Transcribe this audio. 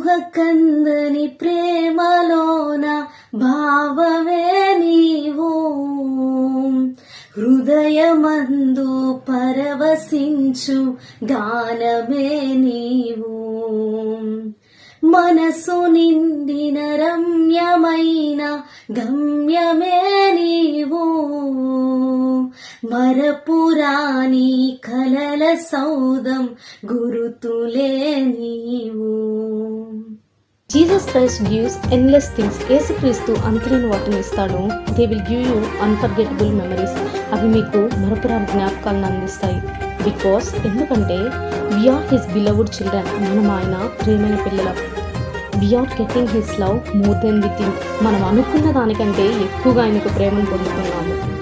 ఊహకందని ప్రేమలోన భావమే నీవు, హృదయమందు పరవశించు గానమే నీవు, మనసు నిండిన రమ్యమైన గమ్యమే నీవు, మరపురాని కలల సౌదం గురుతులే నీవు. Jesus Christ gives endless things. యేసుక్రీస్తు అంతులేని వాటిని ఇస్తాడు. They will give you unforgettable memories. అవి మీకు మరపురాని జ్ఞాపకాలను అందిస్తాయి. ఎందుకంటే వీఆర్ హిస్ బిలవుడ్ చిల్డ్రన్. మనం ఆయన ప్రేమైన పిల్లలం. We are getting his love more than we think. మనం అనుకున్న దానికంటే ఎక్కువగా ఆయనకు ప్రేమను పొందుతున్నాము.